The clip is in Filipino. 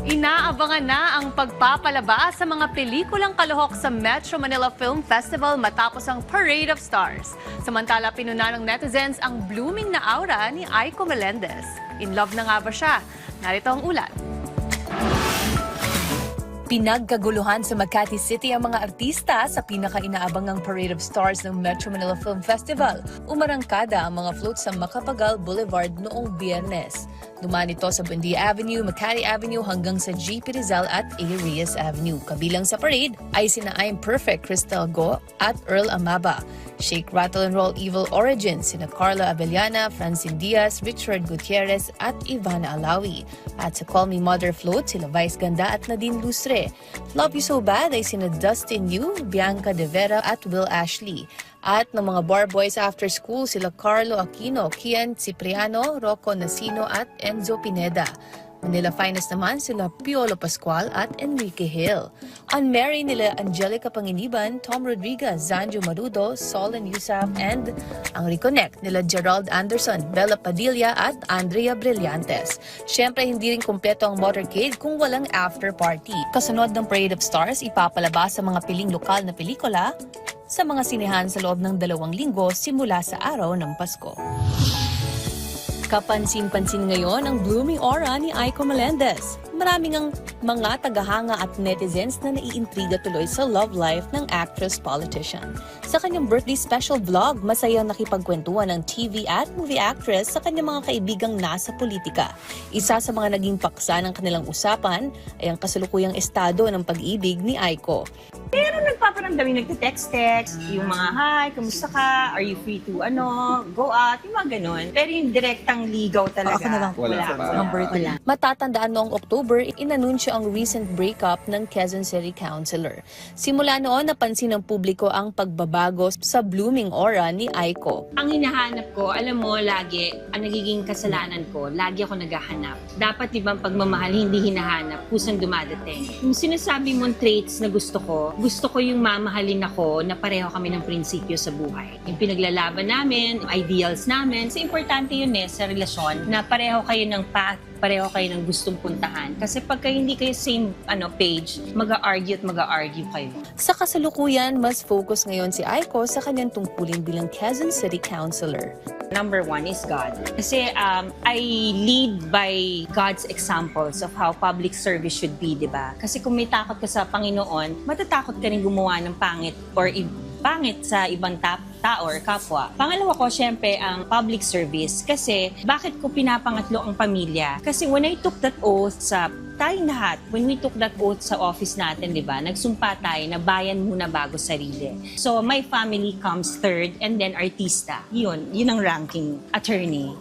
Inaabangan na ang pagpapalabas sa mga pelikulang kalahok sa Metro Manila Film Festival matapos ang Parade of Stars. Samantala, pinuna ng netizens ang blooming na aura ni Aiko Melendez. In love na nga ba siya? Narito ang ulat. Pinagkaguluhan sa Makati City ang mga artista sa pinaka-inaabangang Parade of Stars ng Metro Manila Film Festival. Umarangkada ang mga floats sa Macapagal Boulevard noong Biyernes. Dumaan ito sa Buendia Avenue, Makati Avenue hanggang sa GP Rizal at A. Reyes Avenue. Kabilang sa parade ay sina I'm Perfect, Cristal Go at Earl Amaba. Shake, Rattle and Roll Evil Origin, sina Carla Abellana, Francine Diaz, Richard Gutierrez at Ivana Alawi. At sa Call Me Mother Float, sila Vice Ganda at Nadine Lustre. Love You So Bad ay sina Dustin Yu, Bianca De Vera at Will Ashley. At ng mga bar boys after school, sila Carlo Aquino, Kian Cipriano, Rocco Nasino at Enzo Pineda. Manila Finest naman sila Piolo Pascual at Enrique Hill. Unmarried nila Angelica Panginiban, Tom Rodriguez, Zanjo Marudo, Solon Yusaf, and ang reconnect nila Gerald Anderson, Bella Padilla at Andrea Brillantes. Siyempre, hindi rin kumpleto ang motorcade kung walang after party. Kasunod ng Parade of Stars, ipapalabas sa mga piling lokal na pelikula sa mga sinehan sa loob ng 2 linggo simula sa araw ng Pasko. Kapansin-pansin ngayon ang blooming aura ni Aiko Melendez. Maraming ang mga tagahanga at netizens na naiintriga tuloy sa love life ng actress-politician. Sa kanyang birthday special vlog, masayang nakipagkwentuhan ng TV at movie actress sa kanyang mga kaibigang nasa politika. Isa sa mga naging paksa ng kanilang usapan ay ang kasalukuyang estado ng pag-ibig ni Aiko. Pero nagpaparamdam yung nagte-text-text, yung mga hi, kamusta ka, are you free to go out, yung mga ganun. Pero yung direktang ligaw talaga, Ako na lang. wala. Matatandaan noong October, inanunsyo ang recent breakup ng Quezon City Councilor. Simula noon, napansin ng publiko ang pagbabago sa blooming aura ni Aiko. Ang hinahanap ko, alam mo, lagi, ang nagiging kasalanan ko, lagi ako naghahanap. Dapat ibang pagmamahal, hindi hinahanap, kusang dumadating. Yung sinasabi mong traits na gusto ko yung mamahalin ako na pareho kami ng prinsipyo sa buhay. Yung pinaglalaban namin, ideals namin, so importante yun sa relasyon na pareho kayo ng path, pareho kayo ng gustong puntahan. Kasi pagka hindi kayo same page, mag-a-argue kayo. Sa kasalukuyan, mas focus ngayon si Aiko sa kanyang tungkulin bilang Quezon City Councilor. Number 1 is God. Kasi I lead by God's examples of how public service should be, di ba? Kasi kung may takot ka sa Panginoon, matatakot ka rin gumawa ng pangit or pangit sa ibang tao or kapwa. Pangalawa ko, syempre, ang public service. Kasi, bakit ko pinapangatlo ang pamilya? Kasi when I took that oath sa tayong lahat, when we took that oath sa office natin, di ba, nagsumpa tayo na bayan muna bago sarili. So, my family comes third and then artista. Yun ang ranking attorney.